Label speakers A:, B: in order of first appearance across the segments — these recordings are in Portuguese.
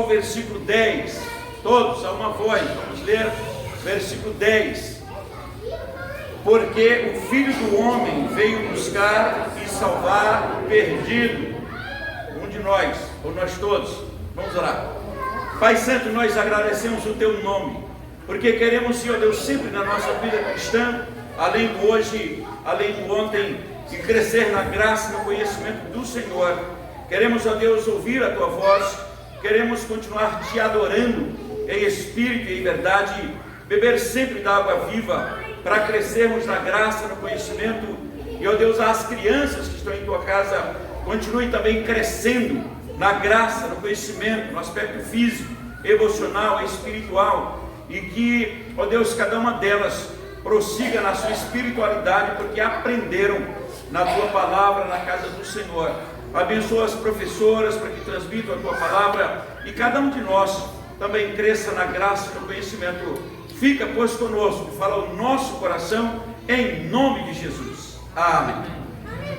A: versículo 10, todos a uma voz, vamos ler versículo 10. Porque o Filho do Homem veio buscar e salvar o perdido. Um de nós, ou nós todos, vamos orar. Pai Santo, nós agradecemos o Teu nome, porque queremos, Senhor Deus, sempre na nossa vida cristã, além do hoje, além do ontem, e crescer na graça e no conhecimento do Senhor. Queremos, ó Deus, ouvir a Tua voz, queremos continuar Te adorando em espírito e em verdade, beber sempre da água viva, para crescermos na graça, no conhecimento. E, ó Deus, as crianças que estão em Tua casa, continuem também crescendo na graça, no conhecimento, no aspecto físico, emocional e espiritual, e que, ó Deus, cada uma delas prossiga na sua espiritualidade, porque aprenderam na Tua palavra, na casa do Senhor. Abençoa as professoras para que transmitam a Tua palavra, e cada um de nós também cresça na graça e no conhecimento. Fica, pois, conosco, fala o nosso coração, em nome de Jesus. Amém.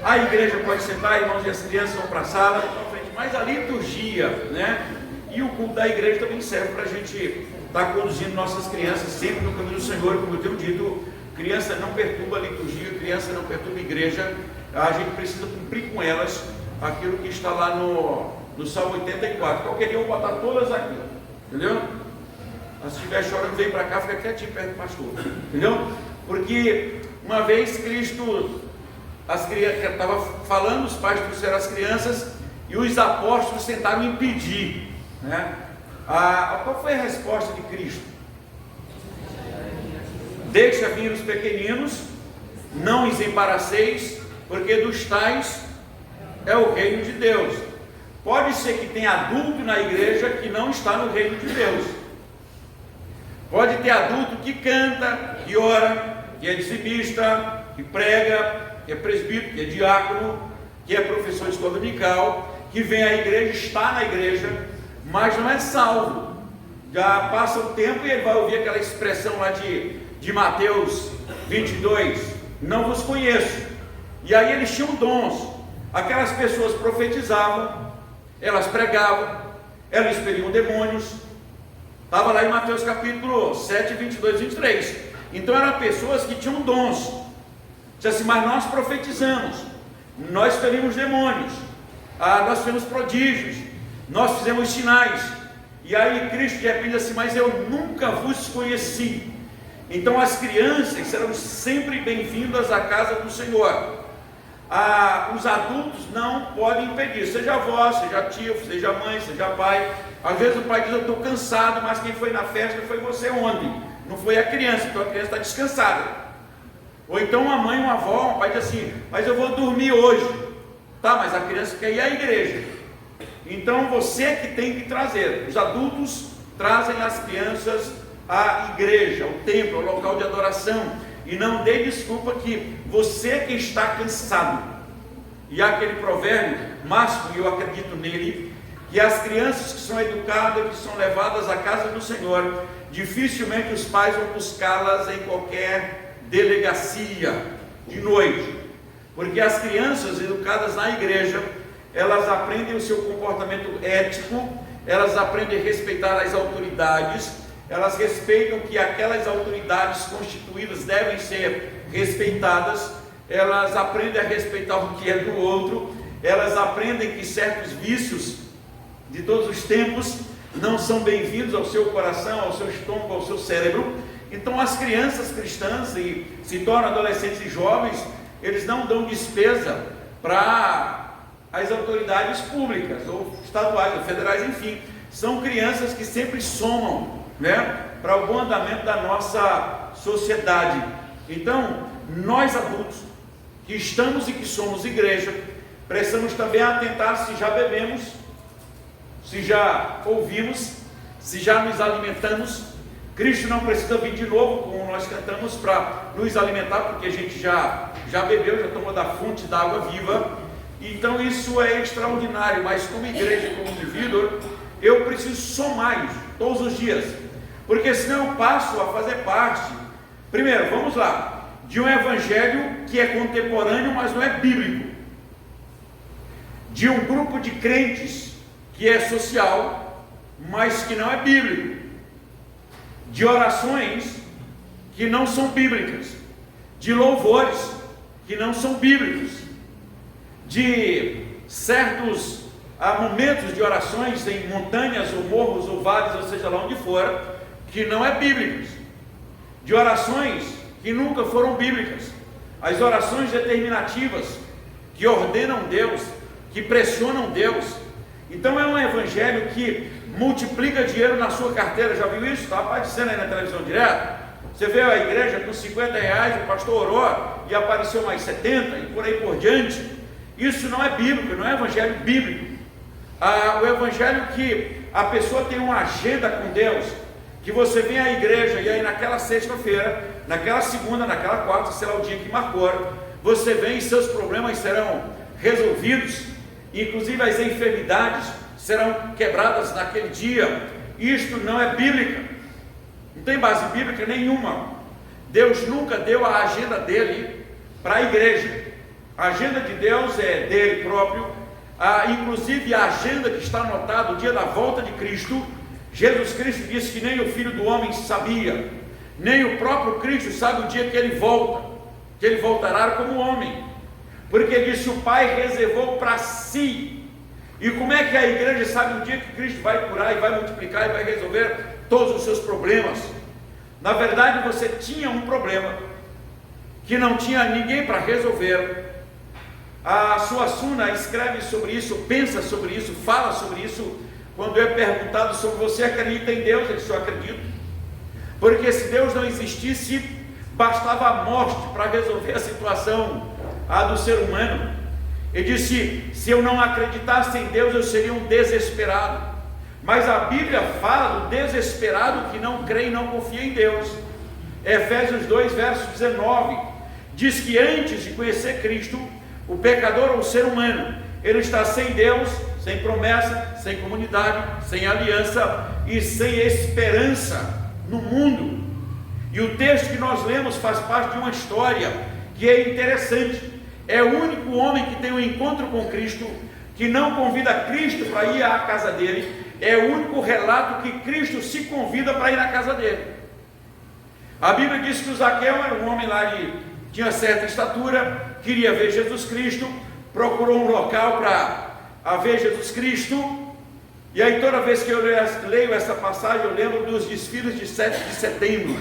A: A igreja pode sentar, irmãos, e as crianças vão para a sala, mas a liturgia, né? E o culto da igreja também serve para a gente estar conduzindo nossas crianças sempre no caminho do Senhor. Como eu tenho dito, criança não perturba a liturgia, criança não perturba a igreja. A gente precisa cumprir com elas aquilo que está lá no Salmo 84. Qualquer dia eu vou botar todas aqui, entendeu? Se estiver chorando, vem para cá, fica quietinho perto do pastor, entendeu? Porque uma vez Cristo, as crianças, estava falando, os pais trouxeram as crianças e os apóstolos tentaram impedir, né? Qual foi a resposta de Cristo? Deixa vir os pequeninos, não os embaraceis, porque dos tais é o reino de Deus. Pode ser que tenha adulto na igreja que não está no reino de Deus. Pode ter adulto que canta, que ora, que é dizimista, que prega, que é presbítero, que é diácono, que é professor de escola dominical, que vem à igreja, está na igreja, mas não é salvo. Já passa o tempo e ele vai ouvir aquela expressão lá de Mateus 22, não vos conheço. E aí eles tinham dons. Aquelas pessoas profetizavam, elas pregavam, elas expeliam demônios. Estava lá em Mateus capítulo 7, 22, 23. Então eram pessoas que tinham dons, Diz assim: mas nós profetizamos, nós expelimos demônios, nós fizemos prodígios, nós fizemos sinais. E aí Cristo de repente diz assim: mas eu nunca vos conheci. Então as crianças serão sempre bem-vindas à casa do Senhor. Os adultos não podem impedir, seja avó, seja tio, seja mãe, seja pai. Às vezes o pai diz: eu estou cansado, mas quem foi na festa foi você ontem, não foi a criança, então a criança está descansada. Ou então uma mãe, uma avó, um pai diz assim: mas eu vou dormir hoje. Tá, mas a criança quer ir à igreja. Então você que tem que trazer. Os adultos trazem as crianças à igreja, ao templo, ao local de adoração. E não dê desculpa que você que está cansado. E há aquele provérbio máximo, e eu acredito nele, que as crianças que são educadas, que são levadas à casa do Senhor, dificilmente os pais vão buscá-las em qualquer delegacia de noite. Porque as crianças educadas na igreja, elas aprendem o seu comportamento ético, elas aprendem a respeitar as autoridades, elas respeitam que aquelas autoridades constituídas devem ser respeitadas, elas aprendem a respeitar o que é do outro, elas aprendem que certos vícios de todos os tempos não são bem-vindos ao seu coração, ao seu estômago, ao seu cérebro. Então as crianças cristãs e se tornam adolescentes e jovens, eles não dão despesa para as autoridades públicas, ou estaduais, ou federais, enfim. São crianças que sempre somam, para o bom andamento da nossa sociedade. Então, nós adultos, que estamos e que somos igreja, precisamos também atentar se já bebemos, se já ouvimos, se já nos alimentamos. Cristo não precisa vir de novo, como nós cantamos, para nos alimentar, porque a gente já bebeu, já tomou da fonte da água viva. Então isso é extraordinário, mas como igreja, como indivíduo, eu preciso somar isso todos os dias, porque senão eu passo a fazer parte, primeiro, vamos lá, de um evangelho que é contemporâneo, mas não é bíblico, de um grupo de crentes que é social, mas que não é bíblico, de orações que não são bíblicas, de louvores que não são bíblicos, de certos momentos de orações em montanhas ou morros ou vales, ou seja lá onde for, que não é bíblicos, de orações que nunca foram bíblicas, as orações determinativas que ordenam Deus, que pressionam Deus. Então é um evangelho que multiplica dinheiro na sua carteira. Já viu isso? Está aparecendo aí na televisão direto. Você vê a igreja com R$50, o pastor orou e apareceu mais 70 e por aí por diante. Isso não é bíblico, não é evangelho bíblico. O evangelho que a pessoa tem uma agenda com Deus, que você vem à igreja e aí naquela sexta-feira, naquela segunda, naquela quarta, sei lá o dia que marcou, você vem e seus problemas serão resolvidos, inclusive as enfermidades serão quebradas naquele dia. Isto não é bíblica, não tem base bíblica nenhuma. Deus nunca deu a agenda dele para a igreja. A agenda de Deus é dele próprio, inclusive a agenda que está anotada, o dia da volta de Cristo. Jesus Cristo disse que nem o Filho do Homem sabia, nem o próprio Cristo sabe o dia que ele volta, que ele voltará como homem, porque ele disse: o Pai reservou para si. E como é que a igreja sabe o dia que Cristo vai curar e vai multiplicar e vai resolver todos os seus problemas? Na verdade, você tinha um problema que não tinha ninguém para resolver. A Suassuna escreve sobre isso, pensa sobre isso, fala sobre isso. Quando é perguntado sobre você acredita em Deus, ele só acredita. Porque se Deus não existisse, bastava a morte para resolver a situação do ser humano. Ele disse: se eu não acreditasse em Deus, eu seria um desesperado. Mas a Bíblia fala do desesperado que não crê e não confia em Deus. Efésios 2, verso 19, diz que antes de conhecer Cristo, o pecador ou o ser humano, ele está sem Deus, sem promessa, sem comunidade, sem aliança e sem esperança no mundo. E o texto que nós lemos faz parte de uma história que é interessante. É o único homem que tem um encontro com Cristo, que não convida Cristo para ir à casa dele. É o único relato que Cristo se convida para ir na casa dele. A Bíblia diz que o Zaqueu era um homem lá de tinha certa estatura, queria ver Jesus Cristo, procurou um local para ver Jesus Cristo. E aí toda vez que eu leio essa passagem, eu lembro dos desfiles de 7 de setembro.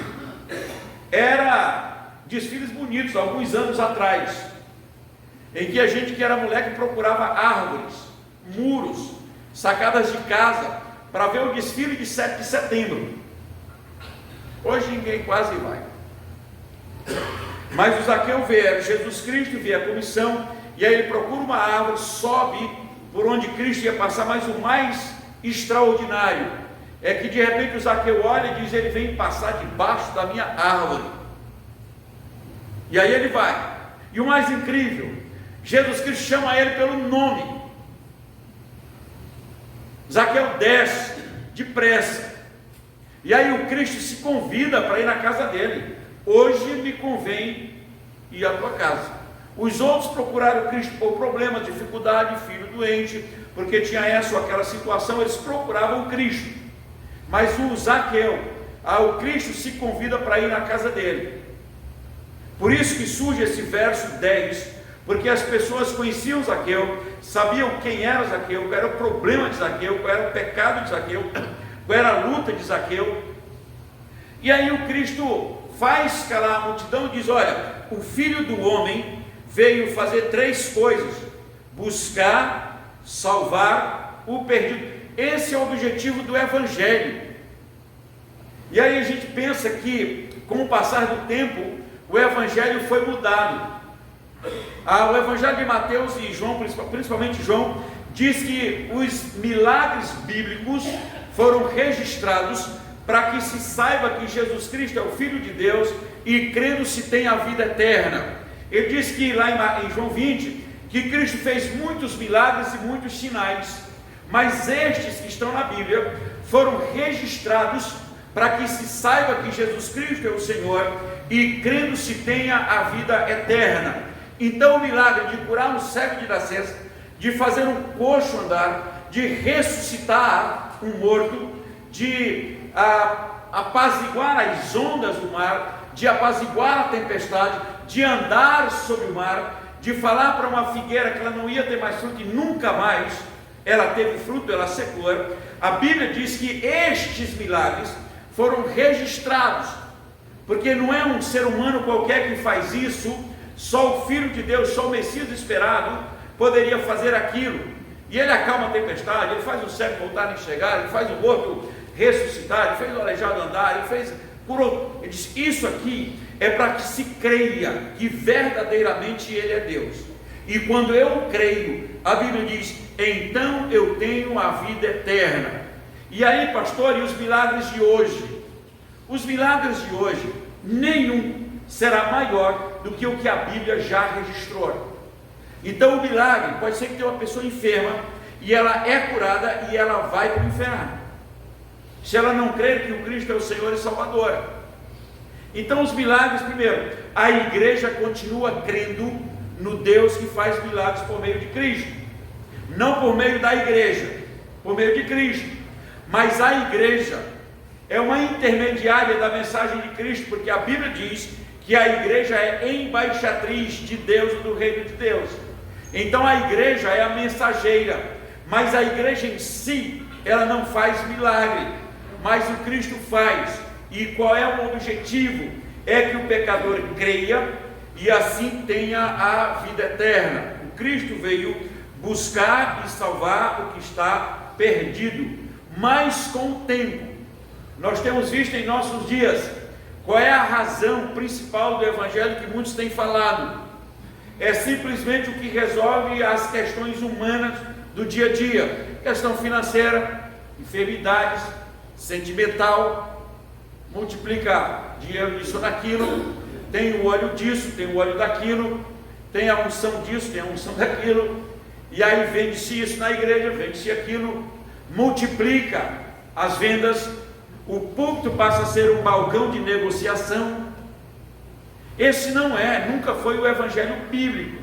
A: Era desfiles bonitos, alguns anos atrás, em que a gente que era moleque procurava árvores, muros, sacadas de casa, para ver o desfile de 7 de setembro. Hoje ninguém quase vai. Mas o Zaqueu vê Jesus Cristo, vê a comissão, e aí ele procura uma árvore, sobe por onde Cristo ia passar. Mas o mais extraordinário é que de repente o Zaqueu olha e diz: ele vem passar debaixo da minha árvore. E aí ele vai. E o mais incrível, Jesus Cristo chama ele pelo nome. Zaqueu desce depressa. E aí o Cristo se convida para ir na casa dele. Hoje me convém ir à tua casa. Os outros procuraram Cristo por problemas, dificuldade, filho doente, porque tinha essa ou aquela situação, eles procuravam Cristo. Mas o Zaqueu, o Cristo se convida para ir na casa dele. Por isso que surge esse verso 10, porque as pessoas conheciam Zaqueu, sabiam quem era Zaqueu, qual era o problema de Zaqueu, qual era o pecado de Zaqueu, qual era a luta de Zaqueu. E aí o Cristo faz calar a multidão e diz: olha, o Filho do Homem veio fazer 3 coisas: buscar, salvar o perdido. Esse é o objetivo do Evangelho. E aí a gente pensa que, com o passar do tempo, o Evangelho foi mudado. O Evangelho de Mateus e João, principalmente João, diz que os milagres bíblicos foram registrados para que se saiba que Jesus Cristo é o Filho de Deus e crendo se tem a vida eterna. Ele diz que lá em João 20, que Cristo fez muitos milagres e muitos sinais, mas estes que estão na Bíblia foram registrados para que se saiba que Jesus Cristo é o Senhor e crendo se tenha a vida eterna. Então o milagre de curar um cego de nascença, de fazer um coxo andar, de ressuscitar um morto, de apaziguar as ondas do mar, de apaziguar a tempestade, de andar sobre o mar, de falar para uma figueira que ela não ia ter mais fruto e nunca mais ela teve fruto, ela secou. A Bíblia diz que estes milagres foram registrados, porque não é um ser humano qualquer que faz isso, só o Filho de Deus, só o Messias esperado poderia fazer aquilo. E ele acalma a tempestade, ele faz o cego voltar a enxergar, ele faz o morto ressuscitar, ele fez o aleijado andar, ele curou. Ele diz: isso aqui é para que se creia que verdadeiramente ele é Deus. E quando eu creio, a Bíblia diz: então eu tenho a vida eterna. E aí, pastor, e os milagres de hoje? Os milagres de hoje, nenhum será maior do que o que a Bíblia já registrou. Então o milagre, pode ser que tenha uma pessoa enferma, e ela é curada, e ela vai para o inferno, se ela não crer que o Cristo é o Senhor e Salvador. Então os milagres, primeiro, a igreja continua crendo no Deus que faz milagres por meio de Cristo, não por meio da igreja, por meio de Cristo. Mas a igreja é uma intermediária da mensagem de Cristo, porque a Bíblia diz que a igreja é embaixatriz de Deus e do reino de Deus. Então a igreja é a mensageira, mas a igreja em si, ela não faz milagre, mas o Cristo faz. E qual é o objetivo? É que o pecador creia e assim tenha a vida eterna. O Cristo veio buscar e salvar o que está perdido. Mas com o tempo, nós temos visto em nossos dias, qual é a razão principal do Evangelho que muitos têm falado? É simplesmente o que resolve as questões humanas do dia a dia. Questão financeira, enfermidades, sentimental, multiplica dinheiro disso ou daquilo, tem o óleo disso, tem o óleo daquilo, tem a unção disso, tem a unção daquilo, e aí vende-se isso na igreja, vende-se aquilo, multiplica as vendas, o púlpito passa a ser um balcão de negociação. Esse não é, nunca foi o Evangelho bíblico.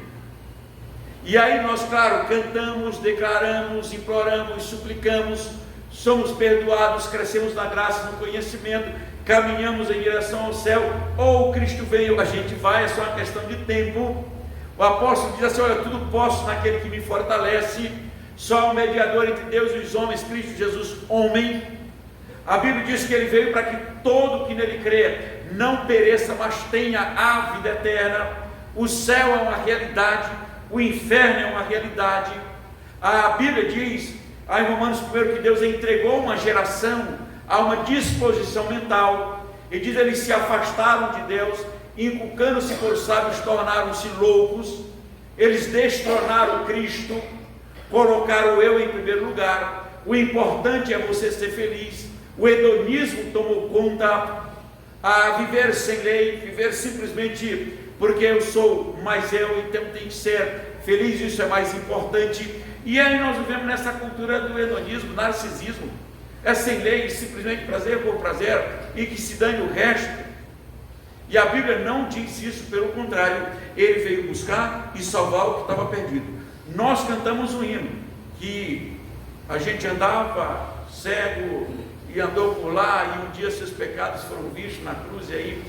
A: E aí nós, claro, cantamos, declaramos, imploramos, suplicamos, somos perdoados, crescemos na graça, no conhecimento, caminhamos em direção ao céu, ou Cristo veio, a gente vai, é só uma questão de tempo. O apóstolo diz assim: olha, tudo posso naquele que me fortalece. Só há um mediador entre Deus e os homens, Cristo Jesus, homem. A Bíblia diz que ele veio para que todo que nele crê não pereça, mas tenha a vida eterna. O céu é uma realidade, o inferno é uma realidade. A Bíblia diz, em Romanos 1, que Deus entregou uma geração a uma disposição mental, e diz: eles se afastaram de Deus, inculcando-se por sábios, tornaram-se loucos, eles destronaram Cristo, colocaram o eu em primeiro lugar. O importante é você ser feliz. O hedonismo tomou conta, a viver sem lei, viver simplesmente porque eu sou mais eu, então tem que ser feliz, isso é mais importante. E aí nós vivemos nessa cultura do hedonismo, narcisismo, é sem lei, simplesmente prazer por prazer, e que se dane o resto. E a Bíblia não diz isso, pelo contrário, ele veio buscar e salvar o que estava perdido. Nós cantamos um hino, que a gente andava cego e andou por lá, e um dia seus pecados foram vistos na cruz, e aí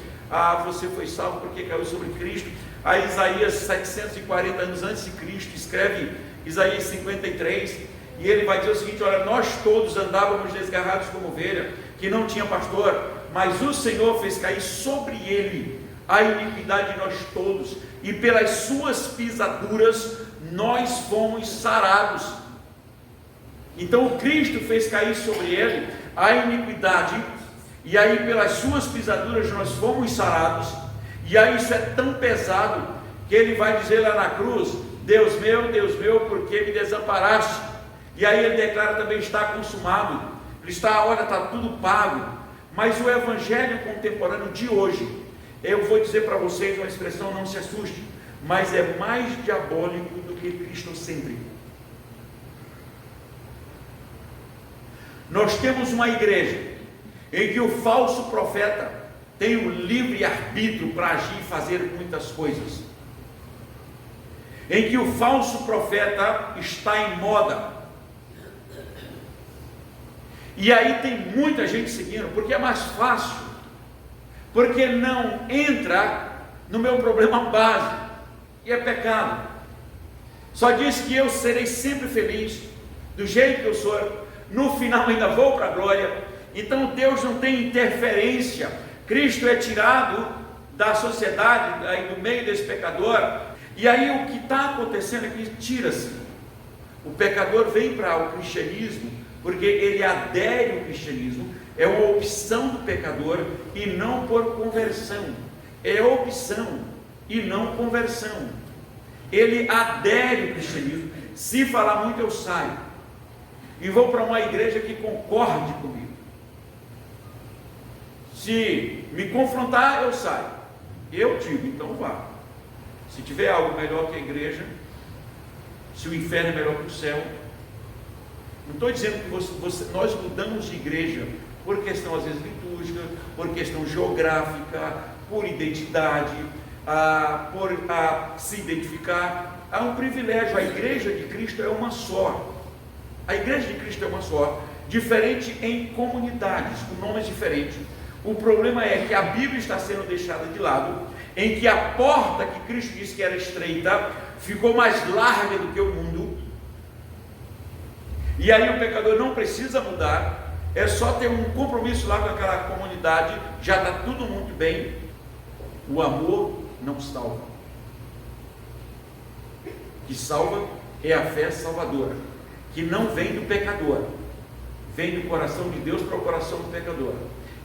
A: você foi salvo porque caiu sobre Cristo. Aí Isaías, 740 anos antes de Cristo, escreve Isaías 53, e ele vai dizer o seguinte: olha, nós todos andávamos desgarrados como ovelha, que não tinha pastor, mas o Senhor fez cair sobre ele a iniquidade de nós todos, e pelas suas pisaduras nós fomos sarados. Então o Cristo fez cair sobre ele a iniquidade, e aí pelas suas pisaduras nós fomos sarados. E aí isso é tão pesado que ele vai dizer lá na cruz: Deus meu, por que me desamparaste? E aí ele declara também: está consumado. Ele está, olha, está tudo pago. Mas o evangelho contemporâneo de hoje, eu vou dizer para vocês uma expressão, não se assuste, mas é mais diabólico do que cristocêntrico. Nós temos uma igreja em que o falso profeta tem o livre arbítrio para agir e fazer muitas coisas, em que o falso profeta está em moda, e aí tem muita gente seguindo, porque é mais fácil, porque não entra no meu problema base, e é pecado. Só diz que eu serei sempre feliz, do jeito que eu sou, no final ainda vou para a glória. Então Deus não tem interferência. Cristo é tirado da sociedade, aí do meio desse pecador, e aí o que está acontecendo aqui, tira-se. O pecador vem para o cristianismo, porque ele adere ao cristianismo, é uma opção do pecador, e não por conversão, é opção e não conversão. Ele adere ao cristianismo. Se falar muito, eu saio e vou para uma igreja que concorde comigo. Se me confrontar, eu saio. Eu digo, então vá. Se tiver algo melhor que a igreja, se o inferno é melhor que o céu, não estou dizendo que nós mudamos de igreja por questão às vezes litúrgica, por questão geográfica, por identidade, por se identificar. Há um privilégio. A igreja de Cristo é uma só. A igreja de Cristo é uma só, diferente em comunidades, com nomes diferentes. O problema é que a Bíblia está sendo deixada de lado, em que a porta que Cristo disse que era estreita, ficou mais larga do que o mundo, e aí o pecador não precisa mudar, é só ter um compromisso lá com aquela comunidade, já está tudo muito bem. O amor não salva. O que salva é a fé salvadora, que não vem do pecador, vem do coração de Deus para o coração do pecador.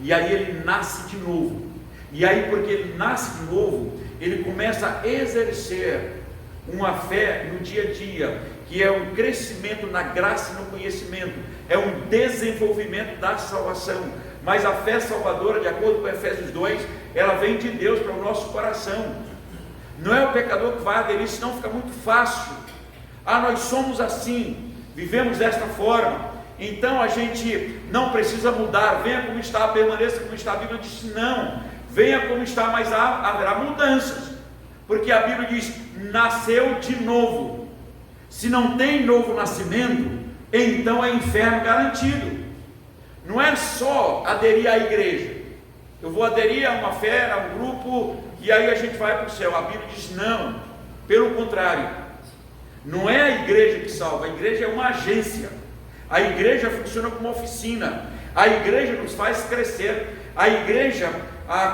A: E aí ele nasce de novo. E aí, porque ele nasce de novo, ele começa a exercer uma fé no dia a dia, que é um crescimento na graça e no conhecimento, é um desenvolvimento da salvação. Mas a fé salvadora, de acordo com Efésios 2, ela vem de Deus para o nosso coração. Não é o pecador que vai aderir, senão fica muito fácil. Nós somos assim, vivemos desta forma, então a gente não precisa mudar. Venha como está, permaneça como está. A Bíblia diz não, venha como está, mas haverá mudanças, porque a Bíblia diz: nasceu de novo. Se não tem novo nascimento, então é inferno garantido. Não é só aderir à igreja, Eu vou aderir a uma fé, a um grupo, e aí a gente vai para o céu. A Bíblia diz não, pelo contrário. Não é a igreja que salva, a igreja é uma agência. A igreja funciona como uma oficina. A igreja nos faz crescer. A igreja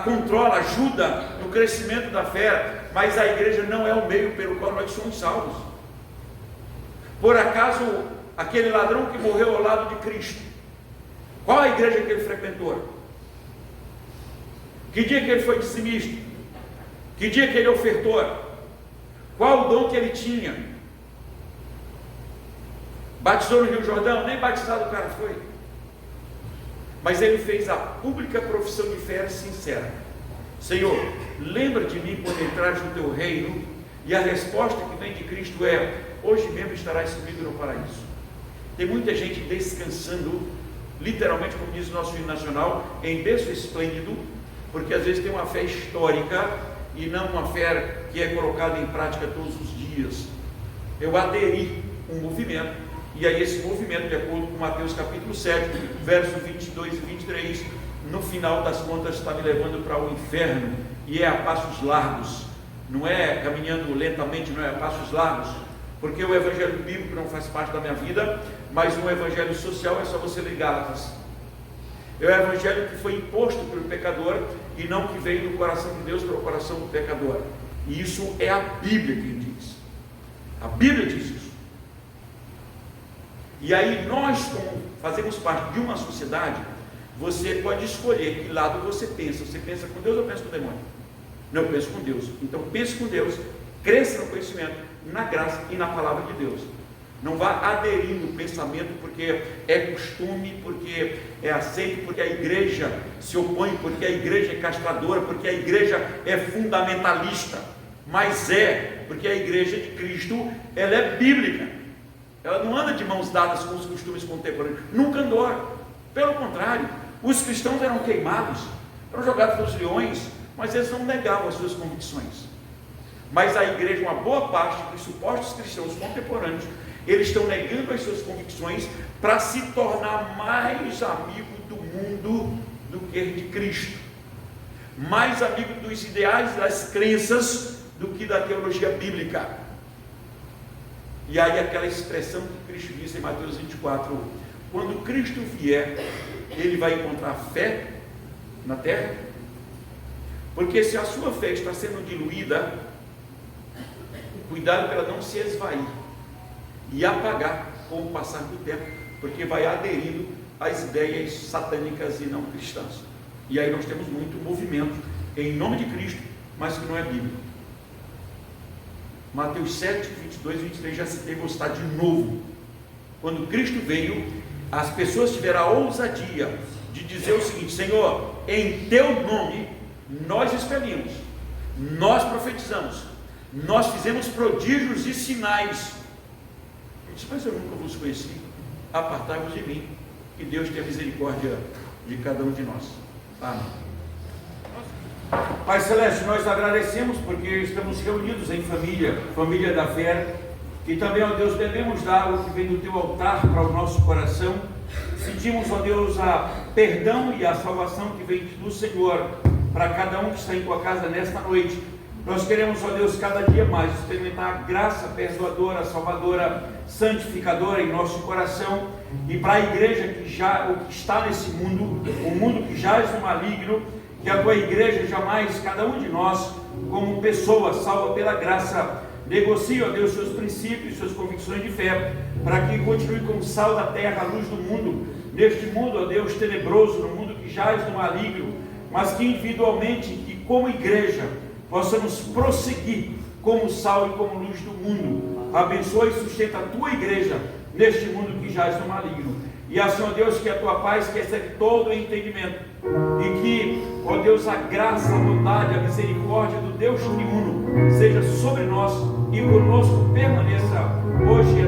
A: controla, ajuda no crescimento da fé, mas a igreja não é o meio pelo qual nós somos salvos. Por acaso, aquele ladrão que morreu ao lado de Cristo, qual a igreja que ele frequentou? Que dia que ele foi dizimista? Que dia que ele ofertou? Qual o dom que ele tinha? Batizou no Rio Jordão? Nem batizado o cara foi. Mas ele fez a pública profissão de fé sincera: Senhor, lembra de mim quando entrares no teu reino. E a resposta que vem de Cristo é: hoje mesmo estarás comigo no paraíso. Tem muita gente descansando, literalmente, como diz o nosso hino nacional, em berço esplêndido, porque às vezes tem uma fé histórica e não uma fé que é colocada em prática todos os dias. Eu aderi um movimento, e aí esse movimento, de acordo com Mateus capítulo 7, versos 22 e 23, no final das contas está me levando para o inferno, e é a passos largos. Não é caminhando lentamente, não é a passos largos, porque o evangelho bíblico não faz parte da minha vida, mas um evangelho social é só você ler Gálatas. É o evangelho que foi imposto pelo pecador e não que veio do coração de Deus para o coração do pecador. E isso é a Bíblia quem diz. A Bíblia diz isso. E aí nós, como fazemos parte de uma sociedade, você pode escolher que lado você pensa. Você pensa com Deus ou pensa com o demônio? Não, eu penso com Deus. Então pense com Deus, cresça no conhecimento, na graça e na palavra de Deus. Não vá aderindo o pensamento porque é costume, porque é aceito, porque a igreja se opõe, porque a igreja é castradora, porque a igreja é fundamentalista. Mas porque a igreja de Cristo, ela é bíblica. Ela não anda de mãos dadas com os costumes contemporâneos. Nunca andou. Pelo contrário, os cristãos eram queimados, eram jogados nos leões, mas eles não negavam as suas convicções. Mas a igreja, uma boa parte dos supostos cristãos contemporâneos, eles estão negando as suas convicções para se tornar mais amigo do mundo do que de Cristo, mais amigo dos ideais, das crenças, do que da teologia bíblica. E aí aquela expressão que Cristo disse em Mateus 24: quando Cristo vier, ele vai encontrar fé na terra? Porque se a sua fé está sendo diluída, cuidado para ela não se esvair e apagar com o passar do tempo, porque vai aderindo às ideias satânicas e não cristãs. E aí nós temos muito movimento em nome de Cristo, mas que não é bíblico. Mateus 7, 22 e 23, já citei, vou citar de novo. Quando Cristo veio, as pessoas tiveram a ousadia de dizer o seguinte: Senhor, em teu nome nós expelimos, nós profetizamos, nós fizemos prodígios e sinais. Ele disse: mas eu nunca vos conheci, apartai-vos de mim. Que Deus tenha misericórdia de cada um de nós. Amém. Pai Celeste, nós agradecemos porque estamos reunidos em família, família da fé, e também, ó Deus, devemos dar o que vem do teu altar para o nosso coração. Pedimos, ó Deus, a perdão e a salvação que vem do Senhor para cada um que está em tua casa nesta noite. Nós queremos, ó Deus, cada dia mais experimentar a graça perdoadora, salvadora, santificadora em nosso coração, e para a igreja que está nesse mundo, o mundo que jaz no maligno, que a tua igreja jamais, cada um de nós, como pessoa salva pela graça, negocie, ó Deus, seus princípios, suas convicções de fé, para que continue como sal da terra, a luz do mundo, neste mundo, ó Deus, tenebroso, no mundo que jaz no maligno, mas que individualmente e como igreja possamos prosseguir como sal e como luz do mundo. Abençoe e sustenta a tua igreja neste mundo que jaz no maligno. E assim, ó Deus, que a tua paz, que excede todo o entendimento, e que, ó Deus, a graça, a bondade, a misericórdia do Deus triuno seja sobre nós e conosco permaneça hoje e